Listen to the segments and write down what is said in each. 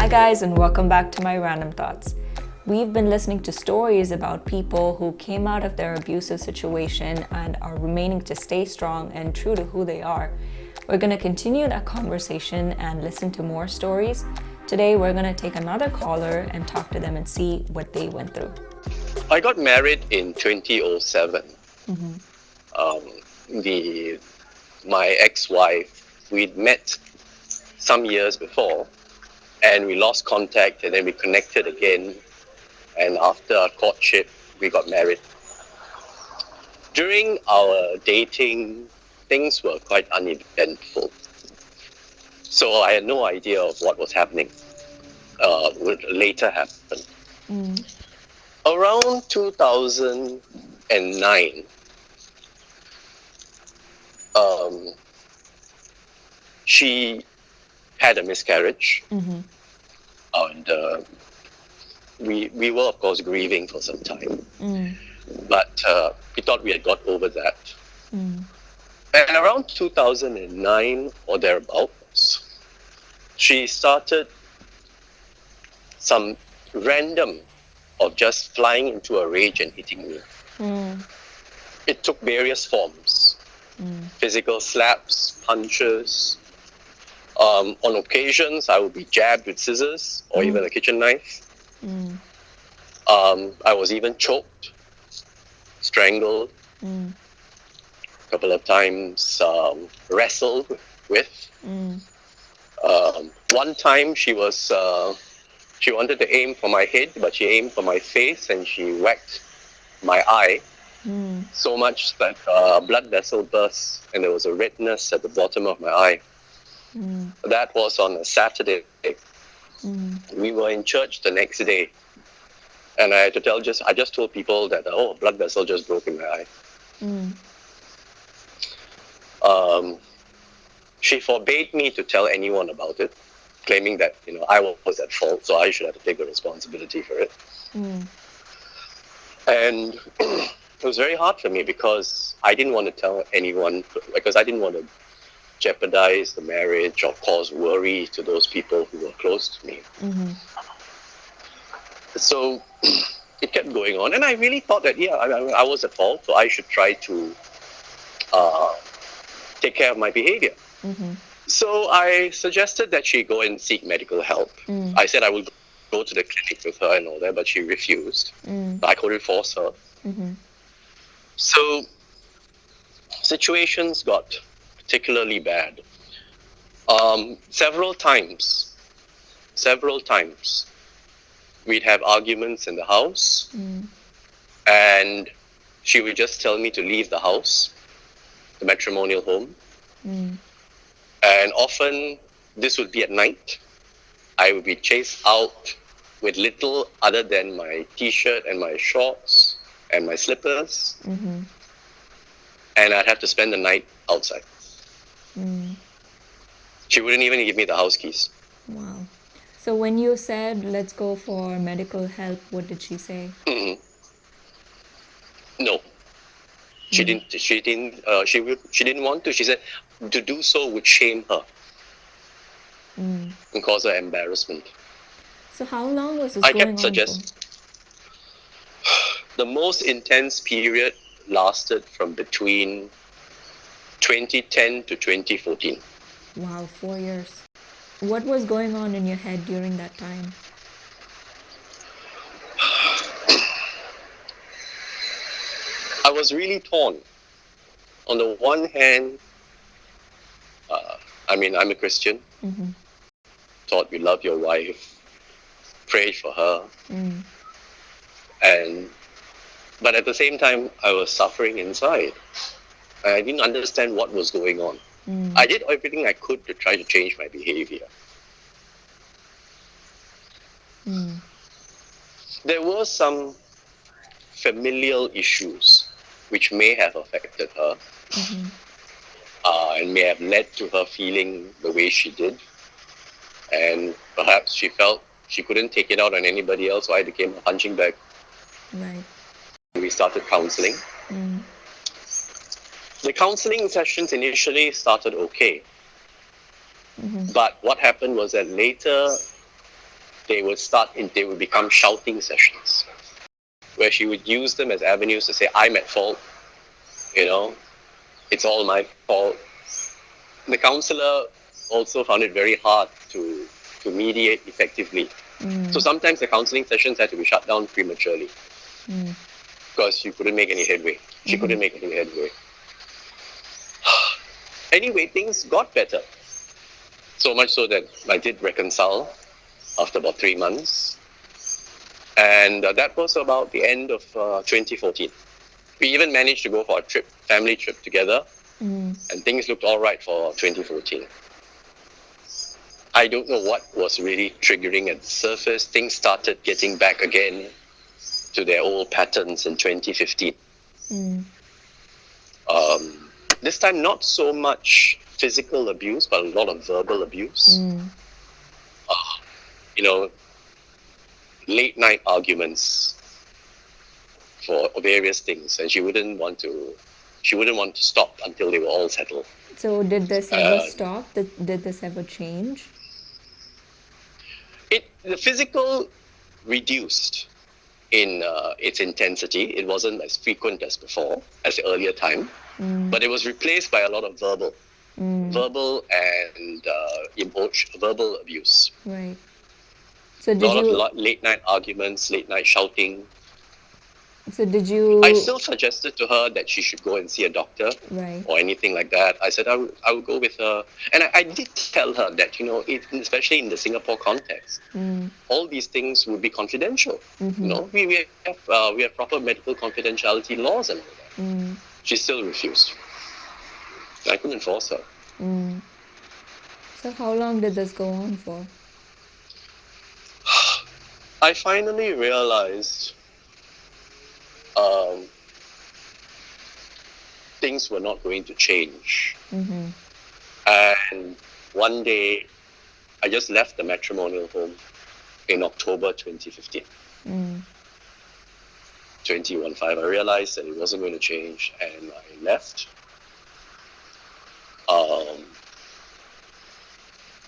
Hi guys, and welcome back to my random thoughts. We've been listening to stories about people who came out of their abusive situation and are remaining to stay strong and true to who they are. We're going to continue that conversation and listen to more stories. Today we're going to take another caller and talk to them and see what they went through. I got married in 2007. My ex-wife, we'd met some years before, and we lost contact, and then we connected again. And after our courtship, we got married. During our dating, things were quite uneventful. So I had no idea of what was happening, would later happen. Around 2009, she had a miscarriage, and we were, of course, grieving for some time. But we thought we had got over that. And around 2009 or thereabouts, she started some random of just flying into a rage and hitting me. It took various forms. Physical slaps, punches. On occasions, I would be jabbed with scissors or even a kitchen knife. I was even choked, strangled, a couple of times wrestled with. One time she wanted to aim for my head, but she aimed for my face and she whacked my eye so much that a blood vessel burst and there was a redness at the bottom of my eye. That was on a Saturday. We were in church the next day, and I had to I just told people that a blood vessel just broke in my eye. She forbade me to tell anyone about it, claiming that I was at fault, so I should have to take the responsibility for it. And it was very hard for me because I didn't want to tell anyone, because I didn't want to jeopardize the marriage or cause worry to those people who were close to me. So it kept going on, and I really thought that I was at fault, so I should try to take care of my behavior. So I suggested that she go and seek medical help. I said I would go to the clinic with her and all that, but she refused. I couldn't force her. So situations got particularly bad. Several times, we'd have arguments in the house, and she would just tell me to leave the house, the matrimonial home. And often, this would be at night. I would be chased out with little other than my t-shirt and my shorts and my slippers. And I'd have to spend the night outside. She wouldn't even give me the house keys. Wow. So when you said, let's go for medical help, what did she say? No. She didn't want to. She said to do so would shame her and cause her embarrassment. So how long was this I going kept on suggesting. The most intense period lasted from between 2010 to 2014. Wow, 4 years. What was going on in your head during that time? I was really torn. On the one hand, I'm a Christian. Thought you love your wife, pray for her. But at the same time, I was suffering inside. I didn't understand what was going on. I did everything I could to try to change my behavior. There were some familial issues which may have affected her and may have led to her feeling the way she did. And perhaps she felt she couldn't take it out on anybody else, so I became a punching bag. Right. We started counseling. The counseling sessions initially started okay. But what happened was that later they would become shouting sessions, where she would use them as avenues to say, I'm at fault, it's all my fault. The counselor also found it very hard to mediate effectively. So sometimes the counseling sessions had to be shut down prematurely because she couldn't make any headway. Anyway, things got better. So much so that I did reconcile after about 3 months. And that was about the end of 2014. We even managed to go for a family trip together, and things looked all right for 2014. I don't know what was really triggering at the surface. Things started getting back again to their old patterns in 2015. This time, not so much physical abuse, but a lot of verbal abuse. Late night arguments for various things, and she wouldn't want to stop until they were all settled. So did this ever stop? Did this ever change? The physical reduced in its intensity. It wasn't as frequent as before, as the earlier time, but it was replaced by a lot of verbal and verbal abuse. Right. So A lot of late night arguments, late night shouting. So did you? I still suggested to her that she should go and see a doctor, right, or anything like that. I said I would go with her, and I did tell her that especially in the Singapore context, all these things would be confidential. We have proper medical confidentiality laws and all that. She still refused. I couldn't force her. So how long did this go on for? I finally realized things were not going to change. And one day, I just left the matrimonial home in October 2015. 2015. I realized that it wasn't going to change, and I left.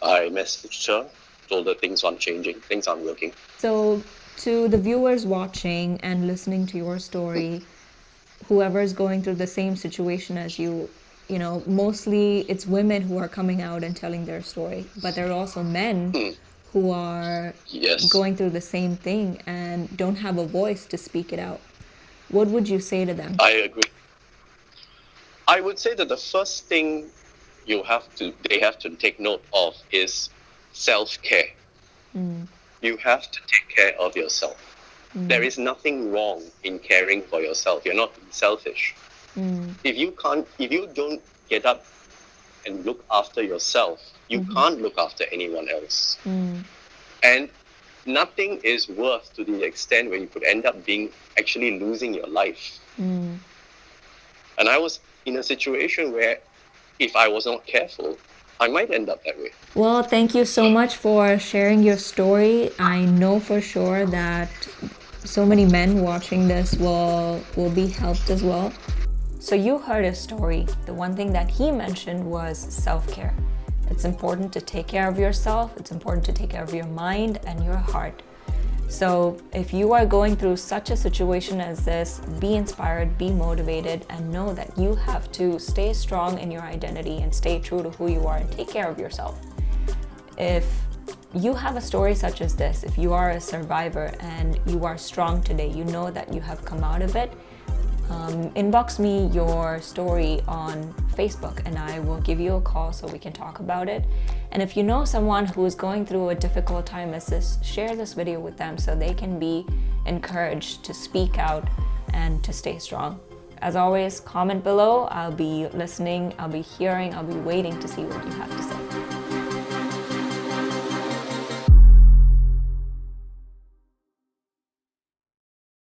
I messaged her, told her things aren't changing, things aren't working. So to the viewers watching and listening to your story, whoever is going through the same situation as you, mostly it's women who are coming out and telling their story, but there are also men who are going through the same thing and don't have a voice to speak it out. What would you say to them? I agree. I would say that the first thing they have to take note of is self-care. You have to take care of yourself. There is nothing wrong in caring for yourself. You're not selfish. If you don't get up and look after yourself, you can't look after anyone else. And nothing is worth to the extent where you could end up actually losing your life. And I was in a situation where if I was not careful, I might end up that way. Well, thank you so much for sharing your story. I know for sure that so many men watching this will be helped as well. So you heard his story. The one thing that he mentioned was self-care. It's important to take care of yourself. It's important to take care of your mind and your heart. So if you are going through such a situation as this, be inspired, be motivated, and know that you have to stay strong in your identity and stay true to who you are and take care of yourself. If you have a story such as this, if you are a survivor and you are strong today, you know that you have come out of it, inbox me your story on Facebook and I will give you a call so we can talk about it. And if you know someone who is going through a difficult time as this, share this video with them so they can be encouraged to speak out and to stay strong. As always, comment below. I'll be listening, I'll be hearing, I'll be waiting to see what you have to say.